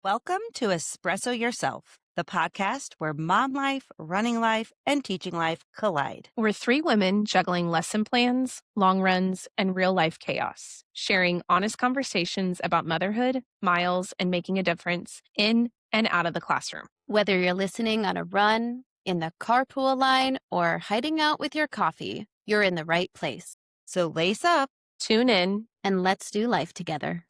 Welcome to Espresso Yourself, the podcast where mom life, running life, and teaching life collide. We're three women juggling lesson plans, long runs, and real life chaos, sharing honest conversations about motherhood, miles, and making a difference in and out of the classroom. Whether you're listening on a run, in the carpool line, or hiding out with your coffee, you're in the right place. So lace up, Tune in, And let's do life together.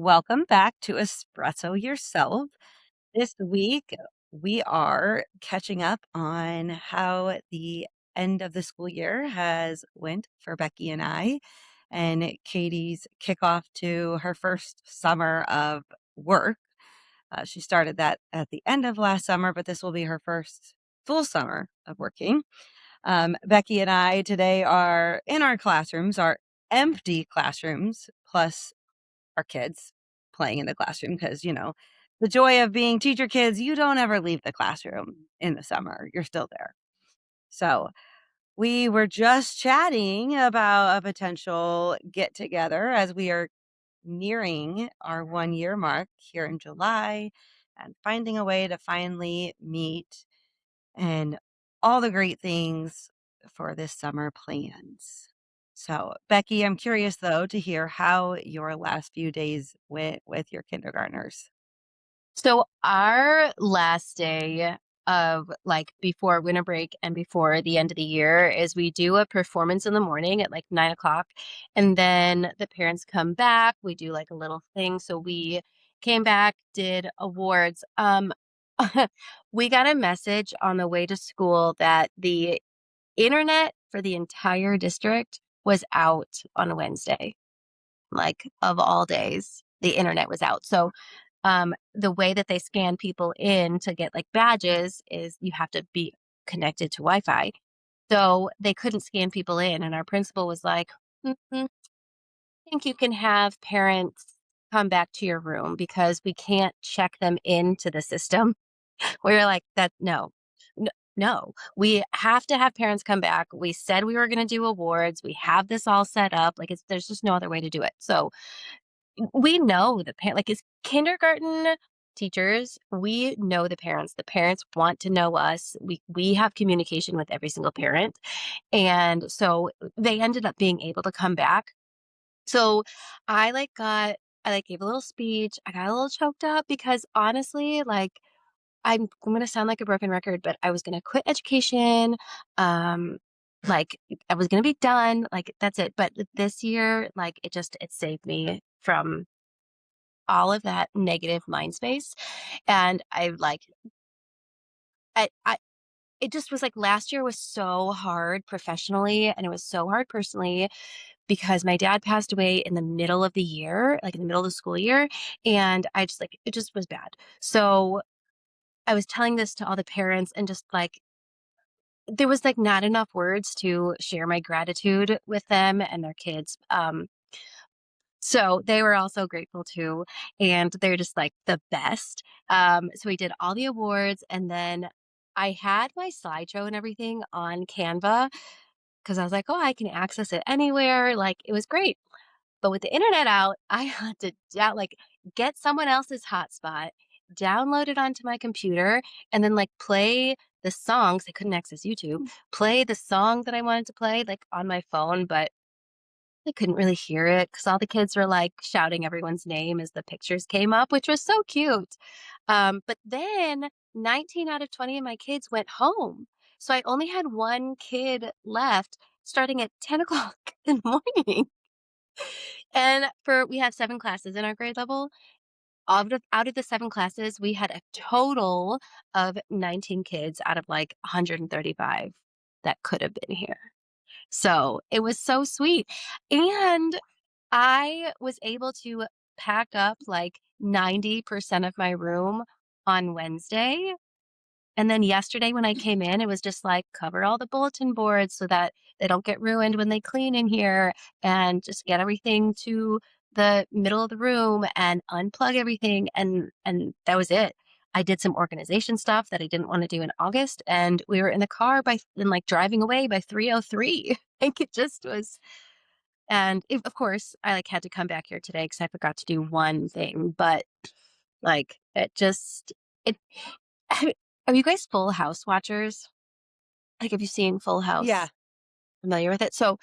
welcome back to Espresso Yourself. This week, we are catching up on how the end of the school year has went for Becky and I, and Katie's kickoff to her first summer of work. She started that at the end of last summer, but this will be her first full summer of working. Becky and I today are in our classrooms, our empty classrooms, plus our kids playing in the classroom because, the joy of being teacher kids, you don't ever leave the classroom in the summer. You're still there. So we were just chatting about a potential get together as we are nearing our 1 year mark here in July and finding a way to finally meet and all the great things for this summer plans. So, Becky, I'm curious though to hear how your last few days went with your kindergartners. So our last day of before winter break and before the end of the year is we do a performance in the morning at 9 o'clock. And then the parents come back. We do a little thing. So we came back, did awards. We got a message on the way to school that the internet for the entire district was out on Wednesday. Of all days, the internet was out. So the way that they scan people in to get badges is you have to be connected to Wi-Fi. So they couldn't scan people in. And our principal was like, I think you can have parents come back to your room because we can't check them into the system. We were like, no, we have to have parents come back. We said we were going to do awards. We have this all set up. There's just no other way to do it. So we know the parent, as kindergarten teachers, we know the parents. The parents want to know us. We have communication with every single parent. And so they ended up being able to come back. So I gave a little speech. I got a little choked up because honestly, I'm going to sound like a broken record, but I was going to quit education. I was going to be done. That's it. But this year, it saved me from all of that negative mind space. And I it just was last year was so hard professionally and it was so hard personally because my dad passed away in the middle of the year, in the middle of the school year. And I just it just was bad. So I was telling this to all the parents and just there was not enough words to share my gratitude with them and their kids. So they were also grateful too, and they're just the best. So we did all the awards, and then I had my slideshow and everything on Canva because I was like, oh, I can access it anywhere. It was great. But with the internet out, I had to get someone else's hotspot, download it onto my computer, and then play the songs. I couldn't access YouTube. Play the song that I wanted to play on my phone, but I couldn't really hear it because all the kids were shouting everyone's name as the pictures came up, which was so cute. But then 19 out of 20 of my kids went home. So I only had one kid left starting at 10 o'clock in the morning. And we have 7 classes in our grade level. Out of the 7 classes, we had a total of 19 kids out of 135 that could have been here. So it was so sweet. And I was able to pack up 90% of my room on Wednesday. And then yesterday when I came in, it was just cover all the bulletin boards so that they don't get ruined when they clean in here and just get everything to the middle of the room and unplug everything. And that was it. I did some organization stuff that I didn't want to do in August, and we were in the car and like driving away by 3:03. Like it just was, and of course, I like had to come back here today because I forgot to do one thing, but like it. Are you guys Full House watchers? Like, have you seen Full Yeah. House? Familiar with it? So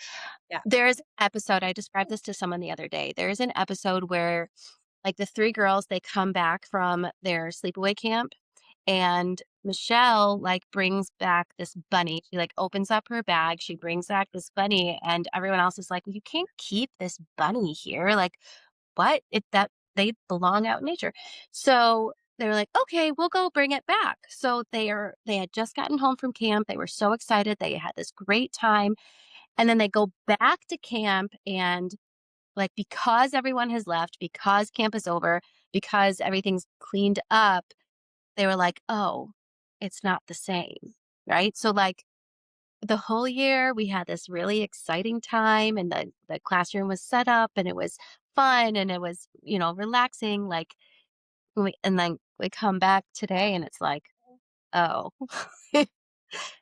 Yeah. there's an episode. I described this to someone the other day. There's an episode where like the three girls they come back from their sleepaway camp, and Michelle like brings back this bunny. She like opens up her bag, she brings back this bunny, and everyone else is like, well, you can't keep this bunny here. Like, what? It that they belong out in nature. So they were like, okay, we'll go bring it back. So they had just gotten home from camp. They were so excited. They had this great time. And then they go back to camp, and like because everyone has left, because camp is over, because everything's cleaned up, they were like, "Oh, it's not the same." Right? So, like, the whole year, we had this really exciting time, and the classroom was set up, and it was fun, and it was, relaxing, like, and then we come back today, and it's like, "Oh."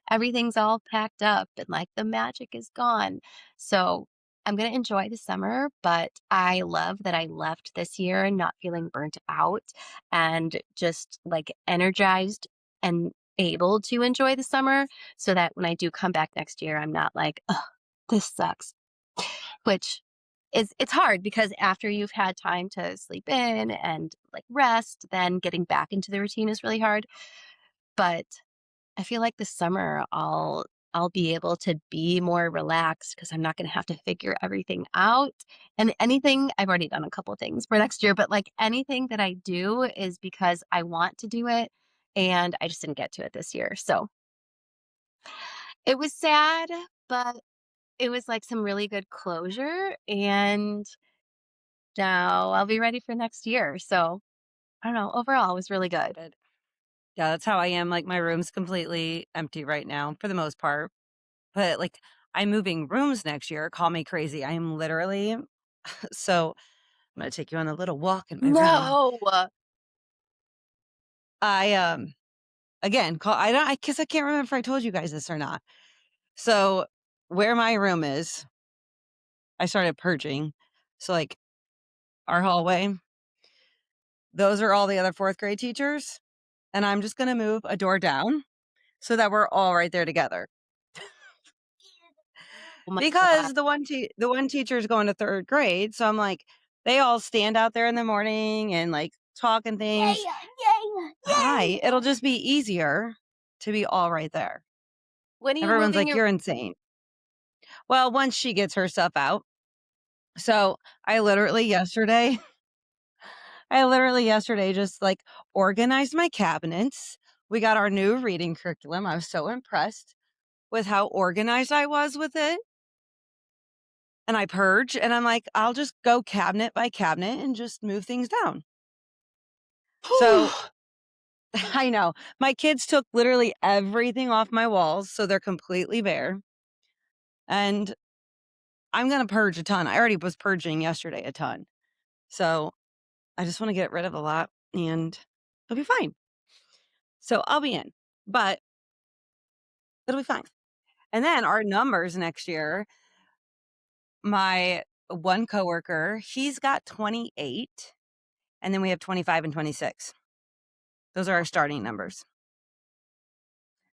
Everything's all packed up and like the magic is gone. So I'm going to enjoy the summer, but I love that I left this year not feeling burnt out and just like energized and able to enjoy the summer so that when I do come back next year, I'm not like, oh, this sucks, which it's hard because after you've had time to sleep in and like rest, then getting back into the routine is really hard. But I feel like this summer I'll be able to be more relaxed because I'm not gonna have to figure everything out. And anything I've already done a couple of things for next year, but like anything that I do is because I want to do it and I just didn't get to it this year. So it was sad, but it was like some really good closure. And now I'll be ready for next year. So I don't know. Overall, it was really good. Good. Yeah, that's how I am. Like my room's completely empty right now for the most part. But like I'm moving rooms next year. Call me crazy. I am literally so I'm gonna take you on a little walk in my room. No. I again call I don't I guess I can't remember if I told you guys this or not. So where my room is, I started purging. So like our hallway, those are all the other fourth grade teachers. And I'm just gonna move a door down so that we're all right there together. Oh my God. Because the one teacher is going to third grade, so I'm like, they all stand out there in the morning and, like, talking things. Hi, it'll just be easier to be all right there. When are you Everyone's moving like, your "You're insane." Well, once she gets her stuff out. So, I literally yesterday I literally yesterday just, like, organized my cabinets. We got our new reading curriculum. I was so impressed with how organized I was with it. And I purge, and I'm like, "I'll just go cabinet by cabinet and just move things down." So, I know. My kids took literally everything off my walls, so they're completely bare, and I'm gonna purge a ton. I already was purging yesterday a ton. So, I just wanna get rid of a lot, and it'll be fine. So, I'll be in, but it'll be fine. And then our numbers next year, my one coworker, he's got 28, and then we have 25 and 26. Those are our starting numbers.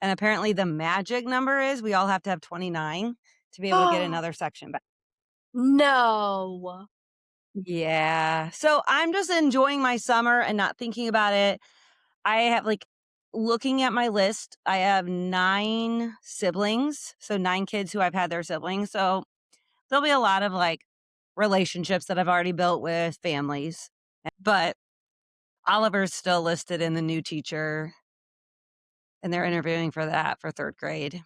And apparently the magic number is we all have to have 29 to be able to get another section back. No. Yeah. So I'm just enjoying my summer and not thinking about it. I have like looking at my list, I have 9 siblings. So 9 kids who have had their siblings. So there'll be a lot of like relationships that I've already built with families. But Oliver's still listed in the new teacher and they're interviewing for that for 3rd grade.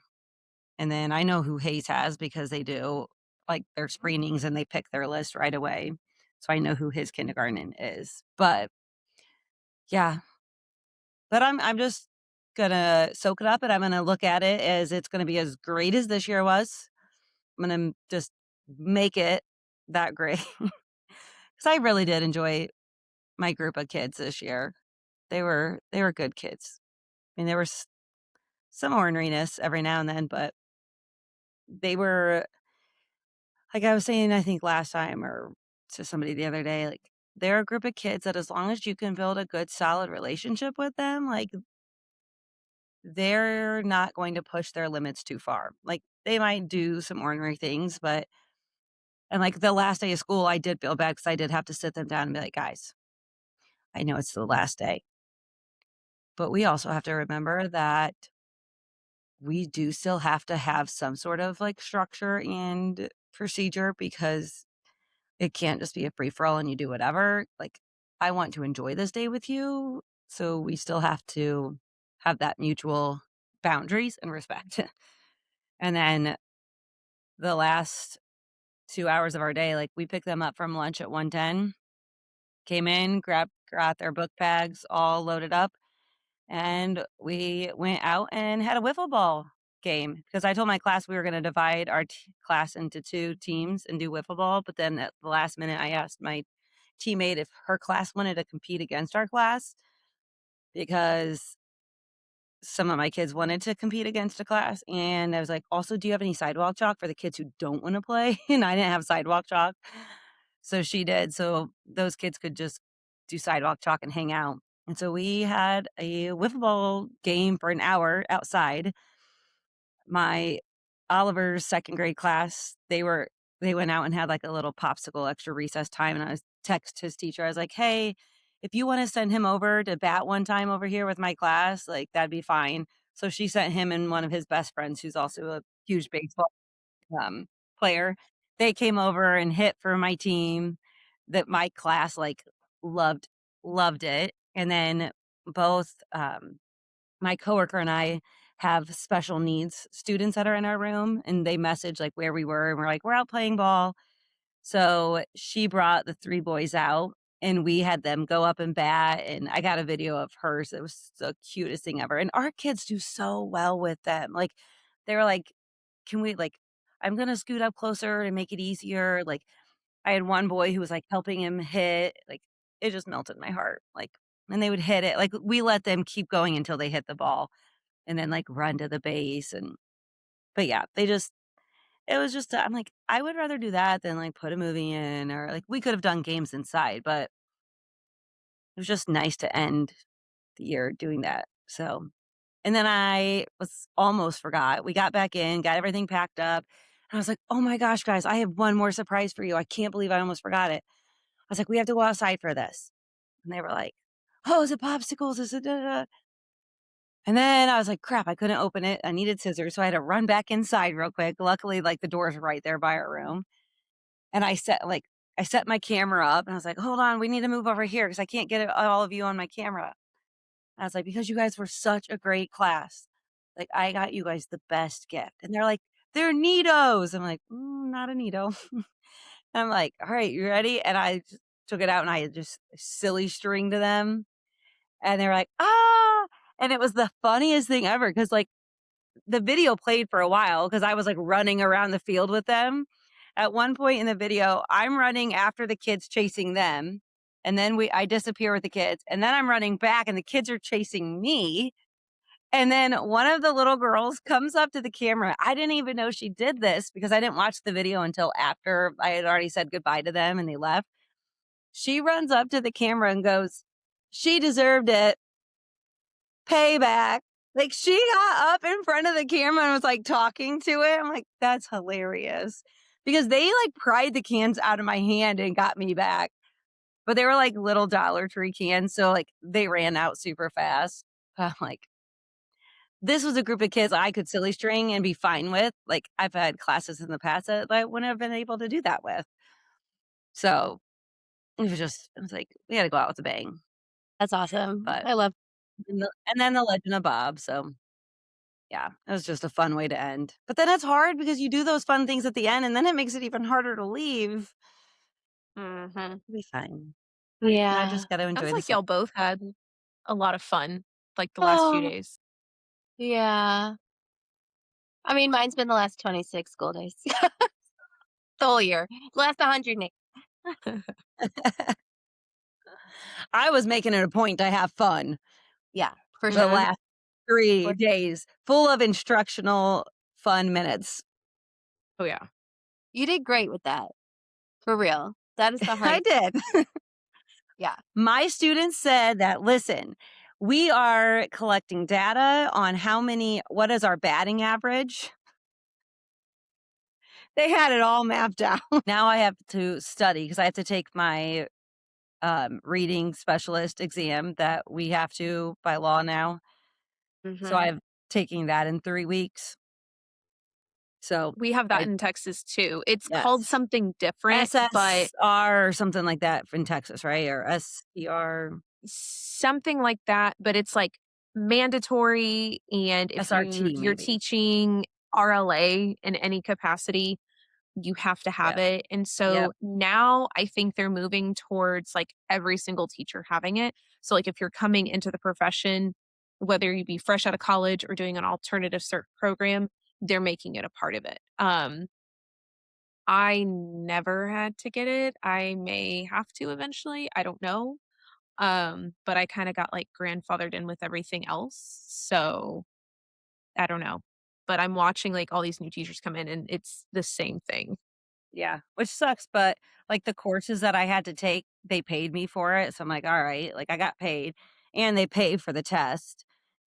And then I know who Hayes has because they do like their screenings and they pick their list right away. So I know who his kindergarten is. But yeah, but I'm just gonna soak it up and I'm gonna look at it as it's gonna be as great as this year was. I'm gonna just make it that great. Because I really did enjoy my group of kids this year. They were good kids. I mean, there was some orneriness every now and then, but they were like I was saying, I think last time or to somebody the other day, like they're a group of kids that as long as you can build a good solid relationship with them, like they're not going to push their limits too far. Like they might do some ornery things, but and like the last day of school, I did feel bad because I did have to sit them down and be like, guys, I know it's the last day, but we also have to remember that we do still have to have some sort of like structure and procedure because it can't just be a free for all and you do whatever. Like, I want to enjoy this day with you. So we still have to have that mutual boundaries and respect. And then the last 2 hours of our day, like we picked them up from lunch at 1:10, came in, got their book bags all loaded up, and we went out and had a wiffle ball game because I told my class we were going to divide our class into two teams and do wiffle ball. But then at the last minute, I asked my teammate if her class wanted to compete against our class because some of my kids wanted to compete against a class. And I was like, also, do you have any sidewalk chalk for the kids who don't want to play? And I didn't have sidewalk chalk. So she did. So those kids could just do sidewalk chalk and hang out. And so we had a wiffle ball game for an hour outside. My Oliver's second grade class, they went out and had like a little popsicle extra recess time. And I was text his teacher. I was like, hey, if you want to send him over to bat one time over here with my class, like that'd be fine. So she sent him and one of his best friends, who's also a huge baseball um, player. They came over and hit for my team that my class, like, loved loved it, and then both, my coworker and I have special needs students that are in our room, and they message, like, where we were, and we're like, "We're out playing ball." So, she brought the 3 boys out, and we had them go up and bat, and I got a video of hers. It was the cutest thing ever, and our kids do so well with them, like, they were like, "Can we, like I'm gonna scoot up closer to make it easier," like, I had one boy who was, like, helping him hit, like, it just melted my heart, like and they would hit it, like, we let them keep going until they hit the ball and then, like, run to the base and but yeah, they just it was just I'm like, I would rather do that than, like, put a movie in or, like, we could have done games inside, but it was just nice to end the year doing that, so and then I was almost forgot. We got back in, got everything packed up, and I was like, "Oh my gosh, guys, I have one more surprise for you. I can't believe I almost forgot it." I was like, "We have to go outside for this." And they were like, "Oh, is it popsicles? Is it da da da?" And then I was like, "Crap, I couldn't open it. I needed scissors, so I had to run back inside real quick." Luckily, like, the door's right there by our room. And I set my camera up, and I was like, "Hold on, we need to move over here because I can't get it all of you on my camera." I was like, "Because you guys were such a great class. Like, I got you guys the best gift." And they're like, "They're Neatos." I'm like, not a Neato." I'm like, "All right, you ready?" And I just took it out and I just silly stringed them. And they were like, "Ah!" And it was the funniest thing ever because, like, the video played for a while because I was, like, running around the field with them. At one point in the video, I'm running after the kids chasing them, and then I disappear with the kids, and then I'm running back and the kids are chasing me, and then one of the little girls comes up to the camera. I didn't even know she did this because I didn't watch the video until after I had already said goodbye to them and they left. She runs up to the camera and goes, "She deserved it. Payback." Like, she got up in front of the camera and was, like, talking to it. I'm like, "That's hilarious." Because they, like, pried the cans out of my hand and got me back. But they were, like, little Dollar Tree cans, so, like, they ran out super fast. I'm like, this was a group of kids I could silly string and be fine with. Like, I've had classes in the past that I wouldn't have been able to do that with. So, it was like, we had to go out with a bang. That's awesome. But I love and then The Legend of Bob, so yeah, it was just a fun way to end. But then it's hard because you do those fun things at the end, and then it makes it even harder to leave. Mhm. It'll be fine. I Yeah. just gotta Sounds enjoy the like sun. y'all both had a lot of fun, like, the last few Oh, days. yeah. I mean, mine's been the last 26 school days. The whole year. Last 108. I was making it a point to have fun Yeah, for the sure. Mhm. last 3 For days, full of instructional fun minutes. Oh, yeah. You did great with that. For real. That is the I hardest. did. Yeah. My students said that, "Listen, we are collecting data on what is our batting average." They had it all mapped out. Now I have to study because I have to take my, reading specialist exam that we have to by law now. So Mhm. I'm taking that in 3 weeks. So We have that I in Texas too. It's called yes. something different, but SSR or something like that in Texas, right? Or SER, something like that, but it's like mandatory. And if SRT you're maybe. teaching RLA in any capacity, you have to have Yeah. it. And Yep. so now I think they're moving towards like every single teacher having it. So like if you're coming into the profession, whether you be fresh out of college or doing an alternative cert program, they're making it a part of it. I never had to get it. I may have to eventually. I don't know. But I kind of got like grandfathered in with everything else. So I don't know. But I'm watching like all these new teachers come in and it's the same thing. Yeah, which sucks, but, like, the courses that I had to take, they paid me for it, so I'm like, "Alright," like, I got paid, and they pay for the test.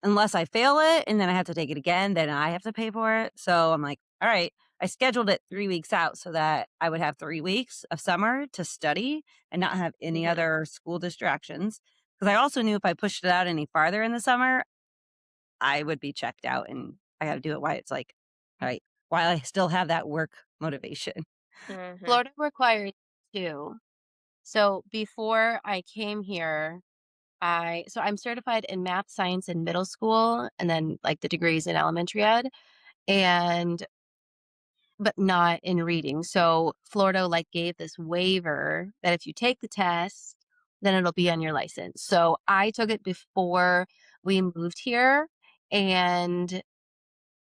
Unless I fail it, and then I have to take it again, then I have to pay for it, so I'm like, "Alright." I scheduled it 3 weeks out so that I would have 3 weeks of summer to study and not have any Mhm. other school distractions. Because I also knew if I pushed it out any farther in the summer, I would be checked out, and I gotta do it while it's, like, right while I still have that work motivation. Mhm. Florida required 2. So before I came here, I'm certified in math, science in middle school and then like the degrees in elementary ed and but not in reading. So Florida like gave this waiver that if you take the test, then it'll be on your license. So I took it before we moved here and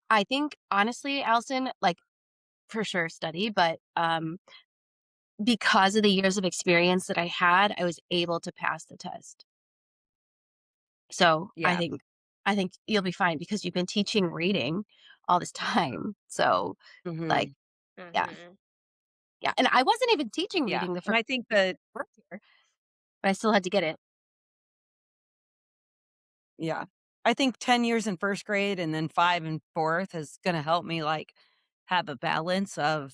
I think honestly, Allison, like for sure study, but because of the years of experience that I had, I was able to pass the test. So, Yeah. I think you'll be fine because you've been teaching reading all this time. So, like, Mhm. yeah, Mhm. yeah, and I wasn't even teaching Yeah, reading the and first I think that I worked here, but I still had to get it. yeah. I think 10 years in 1st grade and then 5 in 4th is gonna help me, like, have a balance of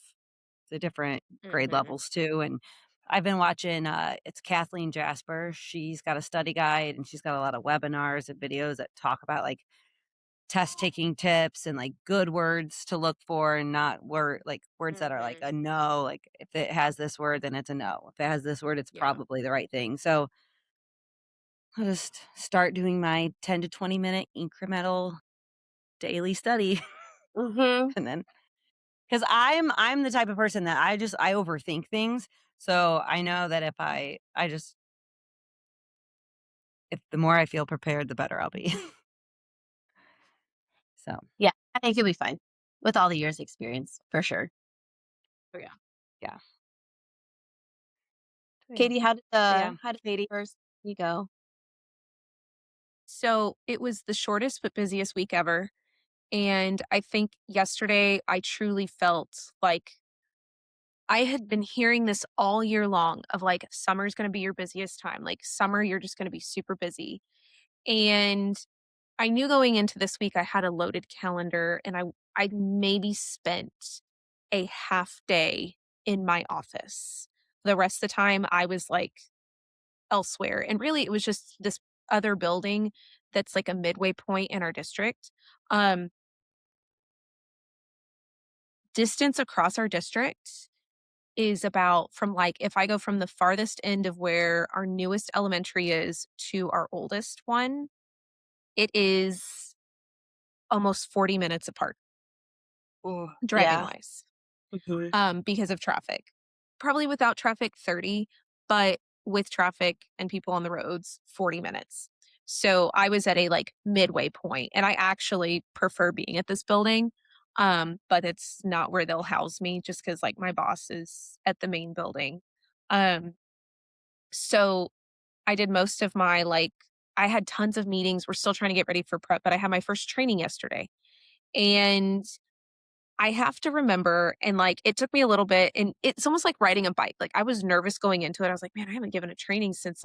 the different grade Mhm. levels too, and I've been watching, it's Kathleen Jasper. She's got a study guide, and she's got a lot of webinars and videos that talk about, like, test taking tips and, like, good words to look for and not words that are, like, Mhm. a no, like, if it has this word, then it's a no. If it has this word, it's Yeah. probably the right thing, so I'll just start doing my 10 to 20-minute incremental daily study Mhm. and then because I'm the type of person that I overthink things. So I know that if the more I feel prepared, the better I'll be. So Yeah, I think you'll be fine with all the years experience for sure. Oh, yeah. yeah. Yeah. Katie, But yeah, how did Katie. the first you go? So it was the shortest but busiest week ever. And I think yesterday I truly felt like I had been hearing this all year long of like summer's going to be your busiest time. Like summer, you're just going to be super busy. And I knew going into this week I had a loaded calendar and I maybe spent a half day in my office. The rest of the time I was like elsewhere. And really it was just this other building that's like a midway point in our district. Um Distance across our district is about from like if I go from the farthest end of where our newest elementary is to our oldest one, it is almost 40 minutes apart Ooh, driving yeah. wise, Mhm. because of traffic. Probably without traffic, 30, but with traffic and people on the roads, 40 minutes. So I was at a like midway point, and I actually prefer being at this building. But it's not where they'll house me just because like my boss is at the main building. Um, so I did most of my, I had tons of meetings. We're still trying to get ready for prep, but I had my first training yesterday. And I have to remember, and it took me a little bit, and it's almost like riding a bike. Like I was nervous going into it. I was like, man, I haven't given a training since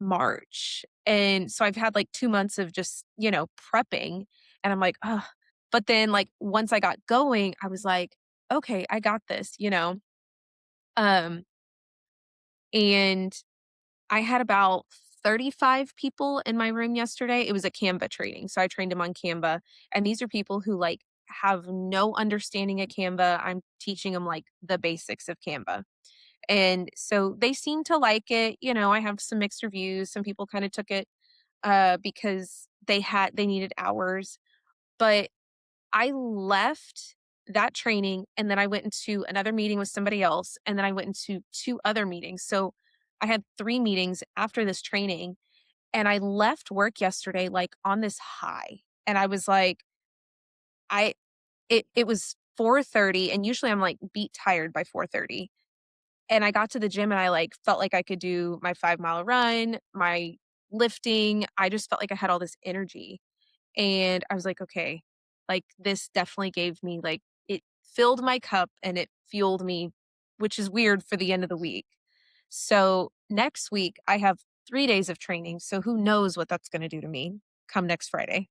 March. And so I've had 2 months of just, prepping. And I'm like, oh, but then once I got going, I was like, okay, I got this. Um, and I had about 35 people in my room yesterday. It was a Canva training. So I trained them on Canva. And these are people who have no understanding of Canva. I'm teaching them the basics of Canva. And so they seem to like it. I have some mixed reviews. Some people kind of took it because they needed hours. But I left that training and then I went into another meeting with somebody else and then I went into two other meetings. So I had 3 meetings after this training and I left work yesterday on this high. And I was like, I it was 4:30 and usually I'm beat tired by 4:30. And I got to the gym and I felt like I could do my 5-mile run, my lifting. I just felt like I had all this energy. And I was like, "Okay, this definitely gave me it filled my cup and it fueled me," which is weird for the end of the week. So, next week, I have 3 days of training, so who knows what that's gonna do to me come next Friday.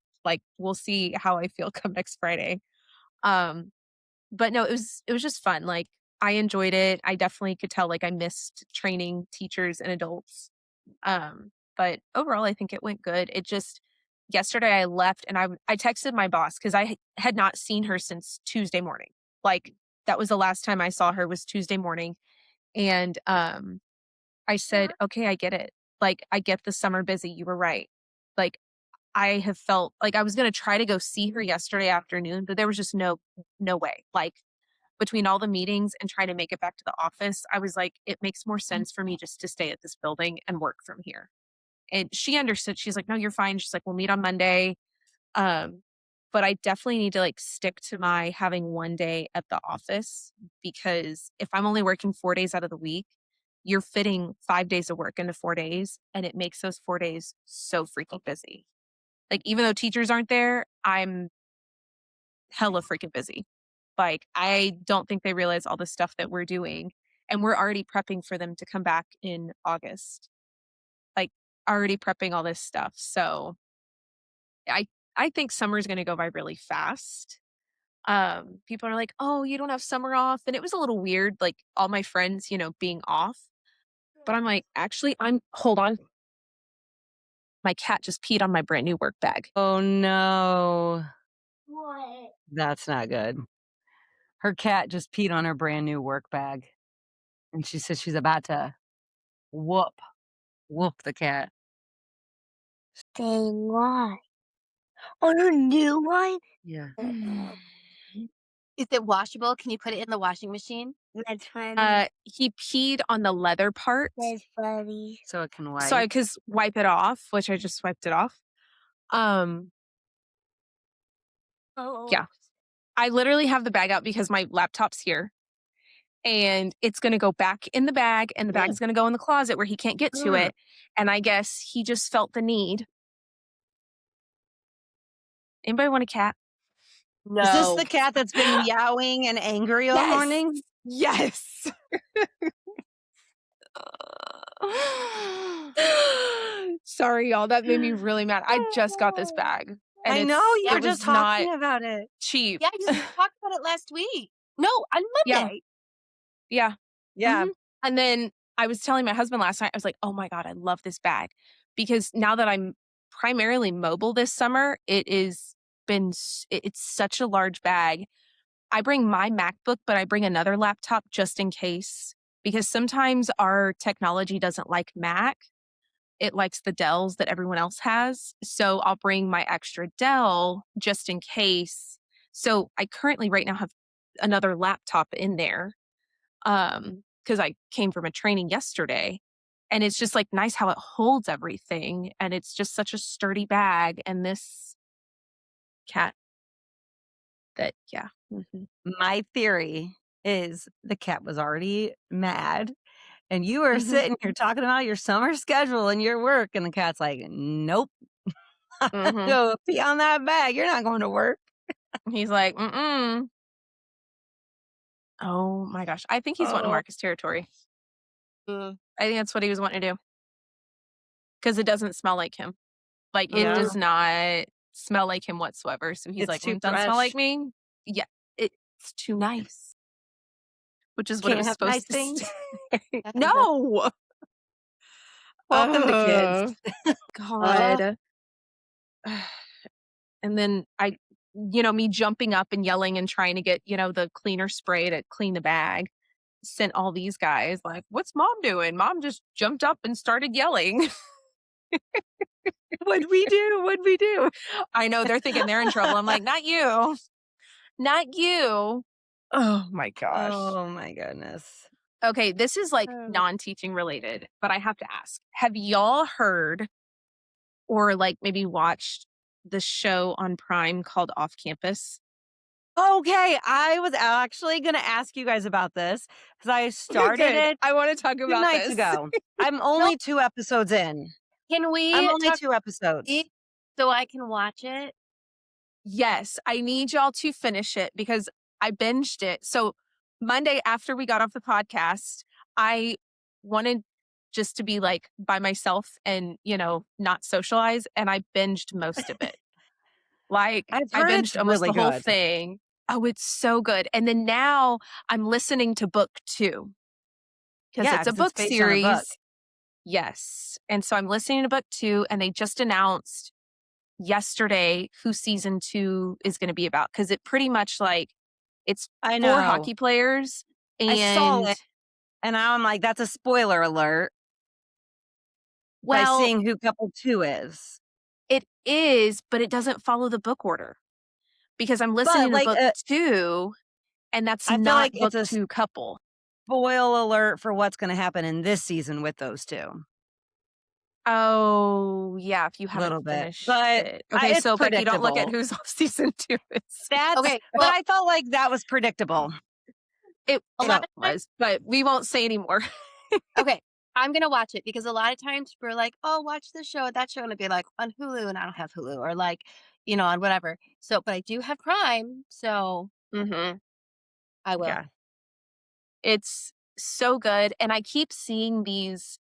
We'll see how I feel come next Friday. Um, but no, it was just fun, I enjoyed it. I definitely could tell, I missed training teachers and adults. But overall, I think it went good. It just yesterday I left and I texted my boss because had not seen her since Tuesday morning. Like that was the last time I saw her was Tuesday morning. And I said, okay, I get it. I get the summer busy. You were right. Like I have felt like I was gonna try to go see her yesterday afternoon, but there was just no way. Between all the meetings and trying to make it back to the office, I was like, it makes more sense for me just to stay at this building and work from here. And she understood. She's like, "No, you're fine." She's like, "We'll meet on Monday." Um, but I definitely need to stick to my having 1 day at the office because if I'm only working 4 days out of the week, you're fitting 5 days of work into 4 days, and it makes those 4 days so freaking busy. Even though teachers aren't there, I'm hella freaking busy. I don't think they realize all the stuff that we're doing, and we're already prepping for them to come back in August. Like, already prepping all this stuff. So I I think summer's gonna go by really fast. People are like, "Oh, you don't have summer off." And it was a little weird, all my friends, being off. But I'm like, actually, I'm hold on. My cat just peed on my brand new work bag. Oh, no. That's not good. Her cat just peed on her brand new work bag, and she says she's about to whoop whoop the cat. Dang why? On a new one? Yeah. Is it washable? Can you put it in the washing machine? That's funny. He peed on the leather part, That's funny. So it can so I wipe. could wipe it off, which I just wiped it off. Um, Oh. yeah, I literally have the bag out because my laptop's here and it's gonna go back in the bag and the bag's gonna go in the closet where he can't get to it. And I guess he just felt the need. Anybody want a cat? Is this the No. cat that's been meowing and angry all Yes. morning? Yes. Sorry, y'all. That made me really mad. I just got this bag and I know, you were it just was not talking about it. cheap. Yeah, you talked about it last week. No, on Yeah. Monday. Yeah. Yeah. And then I was telling my husband last night, I was like, "Oh my god, I love this bag." Because now that I'm primarily mobile this summer, it's such a large bag. I bring my MacBook, but I bring another laptop just in case because sometimes our technology doesn't like Mac. It likes the Dells that everyone else has. So I'll bring my extra Dell just in case. So I currently right now have another laptop in there because I came from a training yesterday. And it's just nice how it holds everything. And it's just such a sturdy bag. And this cat that, yeah. My theory is the cat was already mad And you are Mhm. sitting here talking about your summer schedule and your work, and the cat's like, "Nope, Mhm. go pee on that bag. You're not going to work." He's like, "Mm-mm." Oh my gosh. I think he's wanting to Oh, mark his territory. Mm, I think that's what he was wanting to do because it doesn't smell like him. Like, it yeah, does not smell like him whatsoever. So he's it's like, too doesn't smell like fresh. me." Yeah, it's too nice, which is what it Can't was have nice supposed to things. say. that's a No. Welcome to kids. Oh, Oh, God. And then me jumping up and yelling and trying to get, the cleaner spray to clean the bag, sent all these guys like, "What's mom doing?" Mom just jumped up and started yelling. what'd we do? What'd we do? I know they're thinking they're in trouble. I'm like, "Not you. Not you." Oh my gosh. Oh my goodness. Okay, this is like Oh. non-teaching related, but I have to ask. Have y'all heard or like maybe watched the show on Prime called Off Campus? Okay, I was actually gonna ask you guys about this because I started Good. it I want to talk 2 about nights this. ago. I'm No, only 2 episodes in. can I'm we only talk 2 episodes. deep so I can watch it? Yes, I need y'all to finish it because I binged it. So Monday after we got off the podcast, I wanted just to be like by myself and, not socialize. And I binged most of it. Like I've I heard it's binged almost really the whole good. thing. Oh, it's so good. And then now I'm listening to book 2 because Yeah, it's a 'cause it's book based on a book. series. Yes. And so I'm listening to book 2 and they just announced yesterday who season 2 is gonna be about because it pretty much like it's I 4 know. hockey players I saw and it, and now I'm like, "That's a spoiler alert," by well, seeing who couple 2 is. it is, but it doesn't follow the book order because I'm But, listening to like, book 2 and that's I feel not like book it's a 2 couple. spoil alert for what's gonna happen in this season with those 2. Oh, yeah, if you haven't Little bit, finished but it. I Okay, it's so Becky, don't look at predictable. who's off season 2 is. That's Okay, but well, I felt like that was predictable. It a it lot of times was, but we won't say anymore. okay, I'm gonna watch it because a lot of times we're like, "Oh, watch this show or that show," and it'd be like on Hulu, and I don't have Hulu, or like, on whatever. So, but I do have Prime, so Mhm. I will. Yeah. It's so good, and I keep seeing these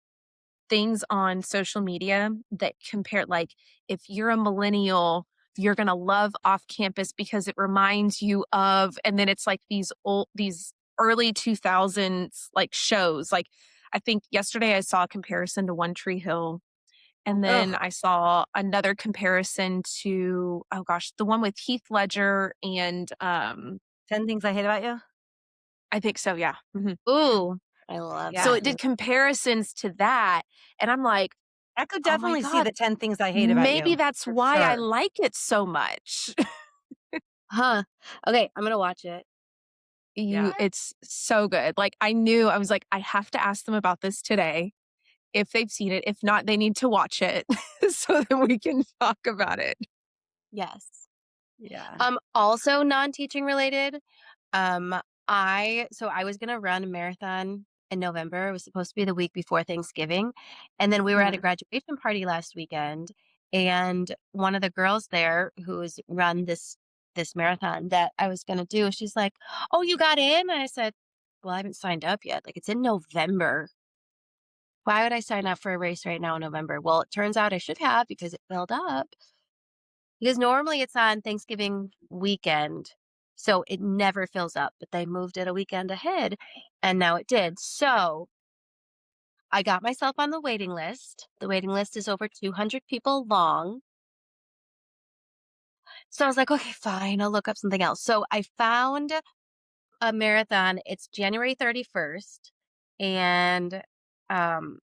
things on social media that compare like, if you're a millennial, you're gonna love Off Campus because it reminds you of and then it's like these early 2000s, like, shows, like, I think yesterday I saw a comparison to One Tree Hill, and then Ugh, I saw another comparison to, oh gosh, the one with Heath Ledger and, 10 Things I Hate About You? I think so, yeah, mhm. Ooh, I love So Yeah. that it did movie. comparisons to that, and I'm like, I could "Oh my definitely see god, the 10 Things I Hate About maybe You, that's for why I sure. like it so much." Huh. Okay, I'm gonna watch it. Yeah. It's so good. Like, I was like, "I have to ask them about this today, if they've seen it. If not, they need to watch it so that we can talk about it." Yes. Yeah. Also non-teaching related. Um, I was gonna run a marathon in November. It was supposed to be the week before Thanksgiving. And then we were at a Mhm. graduation party last weekend. And one of the girls there who's run this marathon that I was gonna do, she's like, "Oh, you got in?" And I said, "Well, I haven't signed up yet. Like it's in November. Why would I sign up for a race right now in November?" Well, it turns out I should have because it filled up. Because normally it's on Thanksgiving weekend, so it never fills up, but they moved it a weekend ahead, and now it did. So, I got myself on the waiting list. The waiting list is over 200 people long. So I was like, "Okay, fine, I'll look up something else." So I found a marathon. It's January 31st, and, um,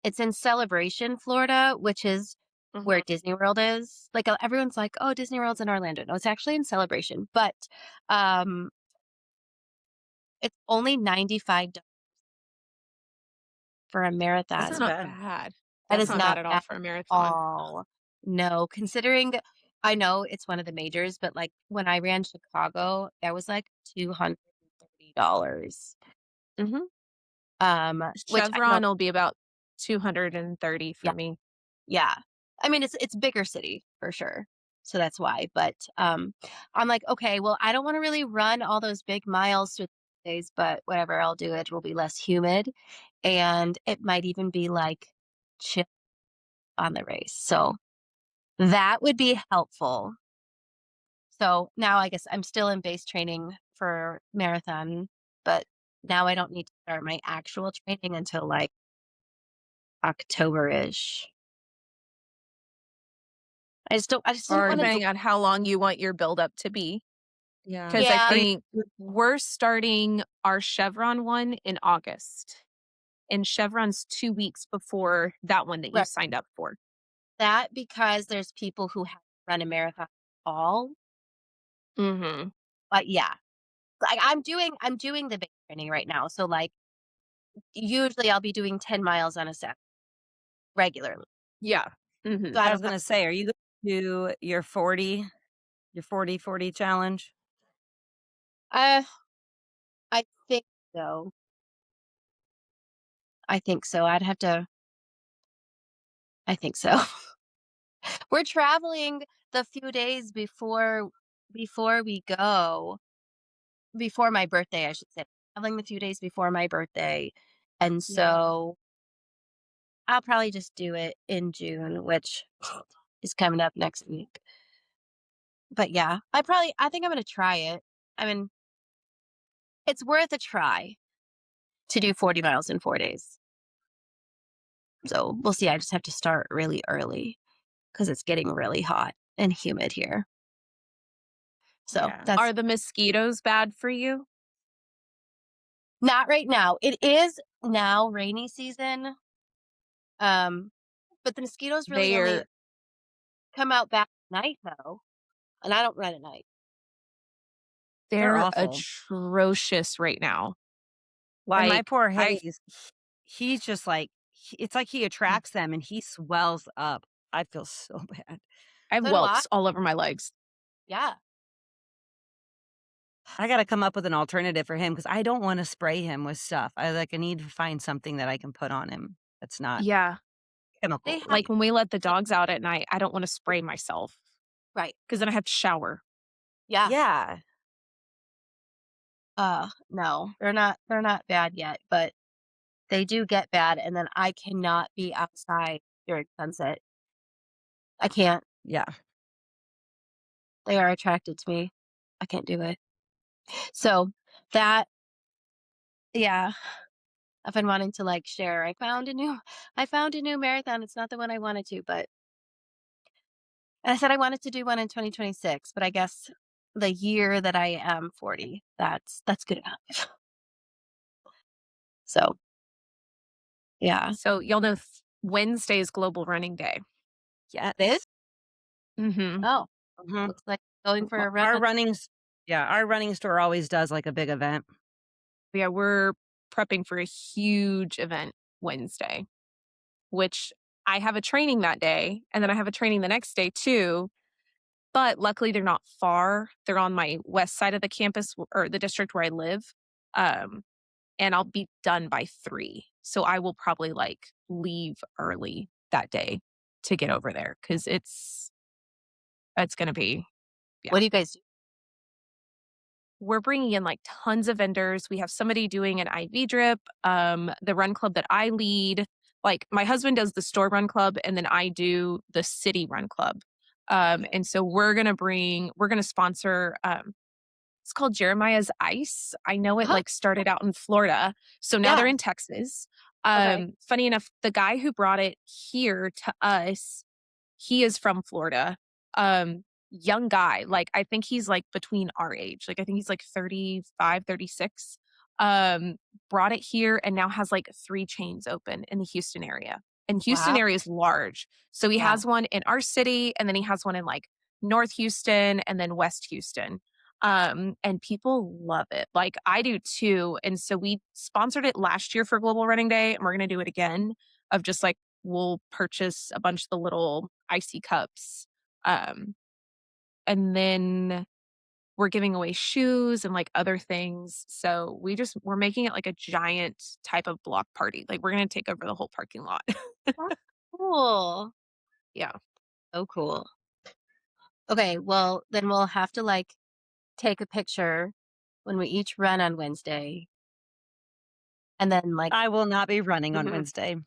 it's in Celebration, Florida, which is where Mhm. Disney World is. Like, everyone's like, "Oh, Disney World's in Orlando." No, it's actually in Celebration, but, um, it's only $95 for a That's That's not marathon. not bad. bad. That That's is not bad not at all bad for a at marathon. all. No, considering I know it's one of the majors, but, like, when I ran Chicago, that was, like, $230. Mhm. Which I Chevron don't. will be about 230 Yeah, for me. yeah. I mean, it's bigger city for sure. So that's why. But I'm like, okay, well, I don't want to really run all those big miles through the days, but whatever, I'll do it. It will be less humid, and it might even be like chill on the race. So that would be helpful. So now I guess I'm still in base training for marathon, but now I don't need to start my actual training until like October-ish. I just didn't Or want to depending on how long you want your buildup to be. Yeah. Because I Yeah. Are you think we're starting our Chevron one in August. And Chevron's 2 weeks before that one that you Right. signed up for. That because there's people who have run a marathon all, Mhm. but yeah. Like I'm doing the base training right now. So like usually I'll be doing 10 miles on a set regularly. Yeah. Mhm. So I I don't was have gonna say, are you gonna do your 40-40 challenge? uh I think so. I think so. I think so. We're traveling the few days before we go, before my birthday, I should say. Traveling the few days before my birthday. And Yeah. so I'll probably just do it in June, which is coming up next week. But yeah, I think I'm gonna try it. I mean, it's worth a try to do 40 miles in 4 days. So we'll see. I just have to start really early because it's getting really hot and humid here. So Yeah. that's Are the mosquitoes bad for you? not right now. It is now rainy season. Um, but the mosquitoes really only They're come out back at night though, and I don't run at night. They're they're awful. atrocious right now. And my Like, poor I Hayes, he's just like it's like he Mm. attracts them and he swells up. I feel so bad. I have So do I. welts all over my legs. Yeah. I gotta come up with an alternative for him because I don't wanna spray him with stuff. I need to find something that I can put on him that's not Yeah. They chemical. have Like when we let the dogs out at night, I don't wanna spray myself right. because then I have to shower. Yeah. Yeah. No. They're not bad yet, but they do get bad and then I cannot be outside during sunset. I can't. Yeah. They are attracted to me. I can't do it. So that yeah, I've been wanting to like share. I found a new marathon. It's not the one I wanted to, but and I said I wanted to do one in 2026, but I guess the year that I am 40, that's good enough. So, yeah. So you'll know Wednesday is Global Running Day. Yes. Mhm. Oh, Mhm. looks like going for a run. Our our running store always does, like, a big event. Yeah, we're prepping for a huge event Wednesday, which I have a training that day, and then I have a training the next day too. But luckily, they're not far. They're on my west side of the campus or the district where I live. Um, and I'll be done by 3. So I will probably like leave early that day to get over there because it's going to be, yeah. What do you guys do? We're bringing in like tons of vendors. We have somebody doing an IV drip. The run club that I lead, like my husband does the store run club, and then I do the city run club. And so we're gonna sponsor. It's called Jeremiah's Ice. I know it Huh? like started out in Florida, so now they're Yeah. in Texas. Okay. Funny enough, the guy who brought it here to us, he is from Florida. Young guy, like, I think he's, like, between our age, like, I think he's, like, 35, 36. Um, Brought it here and now has, like, 3 chains open in the Houston area, and Houston Wow. area is large. So he Yeah. has one in our city, and then he has one in, like, North Houston and then West Houston. And people love it, like, I do too, and so we sponsored it last year for Global Running Day, and we're gonna do it again of just, like, we'll purchase a bunch of the little icy cups, um, and then we're giving away shoes and like other things. So we're making it like a giant type of block party. Like we're going to take over the whole parking lot. That's cool. Yeah. So cool. Okay, well, then we'll have to like take a picture when we each run on Wednesday. And then like, I will not be running on Mhm. Wednesday. I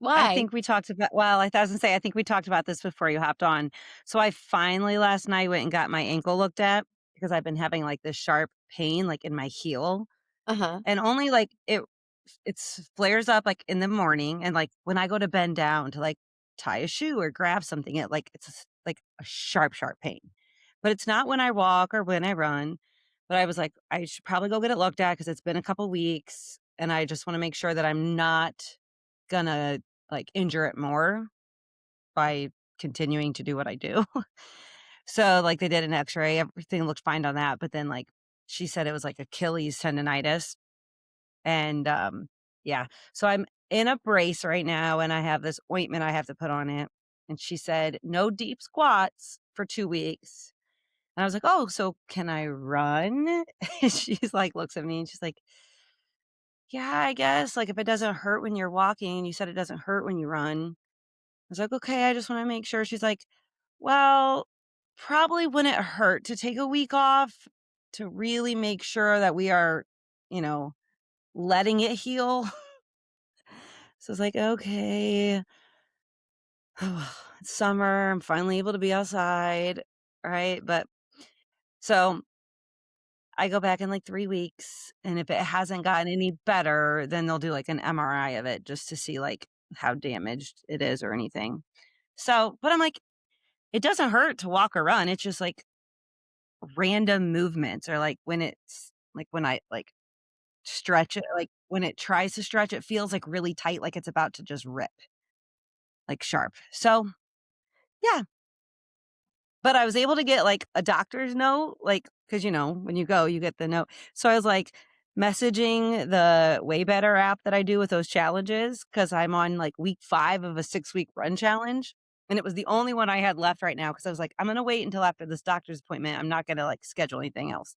Why? think we talked about well, I was gonna say, I think we talked about this before you hopped on. So I finally last night went and got my ankle looked at because I've been having like this sharp pain like in my heel. Uh-huh. And only like it's flares up like in the morning and like when I go to bend down to like tie a shoe or grab something, like a sharp, sharp pain. But it's not when I walk or when I run. But I was like, I should probably go get it looked at because it's been a couple weeks and I just want to make sure that I'm not gonna like injure it more by continuing to do what I do. So like they did an x-ray, everything looked fine on that. But then like she said it was like Achilles tendonitis. And, yeah, so I'm in a brace right now, and I have this ointment I have to put on it, and she said, "No deep squats for 2 weeks." And I was like, "Oh, so can I run?" And she's like looks at me, and she's like, "Yeah, I guess, like, if it doesn't hurt when you're walking, you said it doesn't hurt when you run." I was like, "Okay, I just wanna make sure." She's like, "Well, probably wouldn't hurt to take a week off to really make sure that we are, you know, letting it heal." So it's like, okay, it's summer. I'm finally able to be outside. Right. But so I go back in like 3 weeks. And if it hasn't gotten any better, then they'll do like an MRI of it just to see like how damaged it is or anything. So, but I'm like, it doesn't hurt to walk or run. It's just like random movements or like when it's like when I like stretch it, like when it tries to stretch, it feels like really tight, like it's about to just rip, like sharp. So, yeah. But I was able to get, like, a doctor's note, like, because when you go, you get the note. So I was, like, messaging the Way Better app that I do with those challenges because 'cause I'm on, like, week 5 of a 6-week run challenge, and it was the only one I had left right now because I was like, "I'm gonna wait until after this doctor's appointment. I'm not gonna, like, schedule anything else."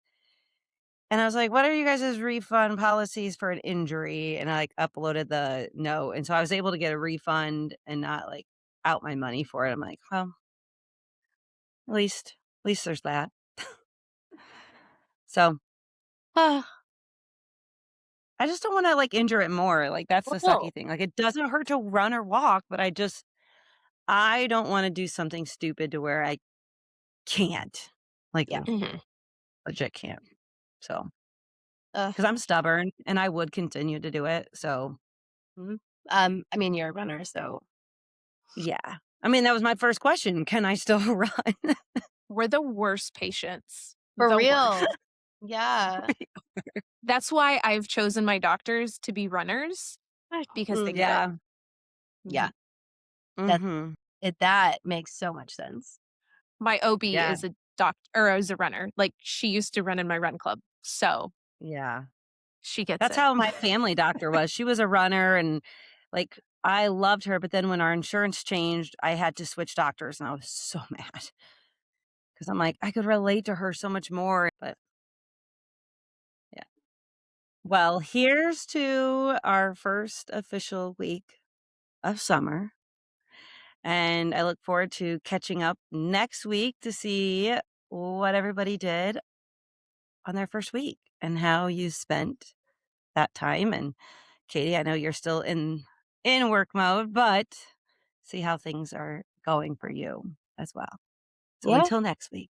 And I was like, "What are you guys' refund policies for an injury?" And I, like, uploaded the note, and so I was able to get a refund and not, like, out my money for it. I'm like, "Well, at least there's that." So, uh, I just don't wanna, like, injure it more, like, that's Well, the no. sucky thing, like, it doesn't hurt to run or walk, but I don't wanna do something stupid to where I can't, like, Yeah. Mhm. legit can't. So, Ugh. because 'cause I'm stubborn, and I would continue to do it, so, Mhm. I mean, you're a runner, so yeah. I mean, that was my first question, can I still run? We're the worst patients. for The worst. real. Yeah. That's why I've chosen my doctors to be runners because they Mm, get it. Yeah. yeah. That Mhm. that makes so much sense. My OB Yeah. is a or is a runner. Like she used to run in my run club. So Yeah. she gets That's it. how my family doctor was. She was a runner and, like, I loved her, but then when our insurance changed, I had to switch doctors, and I was so mad because 'cause I'm like, I could relate to her so much more, but yeah. Well, here's to our first official week of summer, and I look forward to catching up next week to see what everybody did on their first week and how you spent that time, and Katie, I know you're still in work mode, but see how things are going for you as well. So Yeah. until next week.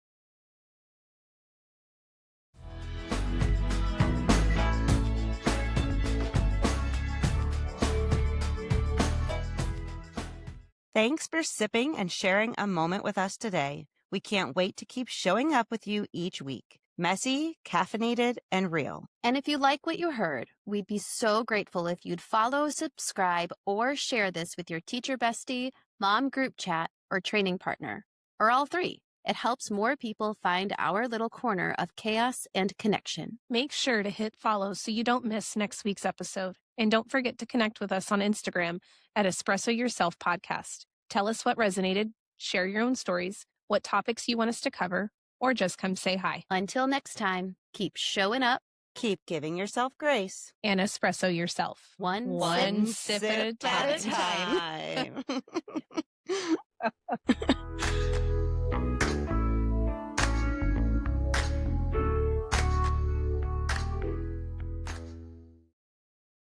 Thanks for sipping and sharing a moment with us today. We can't wait to keep showing up with you each week. Messy, caffeinated, and real. And if you like what you heard, we'd be so grateful if you'd follow, subscribe, or share this with your teacher bestie, mom group chat, or training partner, or all three. It helps more people find our little corner of chaos and connection. Make sure to hit follow so you don't miss next week's episode. And don't forget to connect with us on Instagram at Espresso Yourself Podcast. Tell us what resonated, share your own stories, what topics you want us to cover, or just come say hi. Until next time, keep showing up Keep giving yourself grace. And espresso yourself. one One sip sip at a at a time. time. time.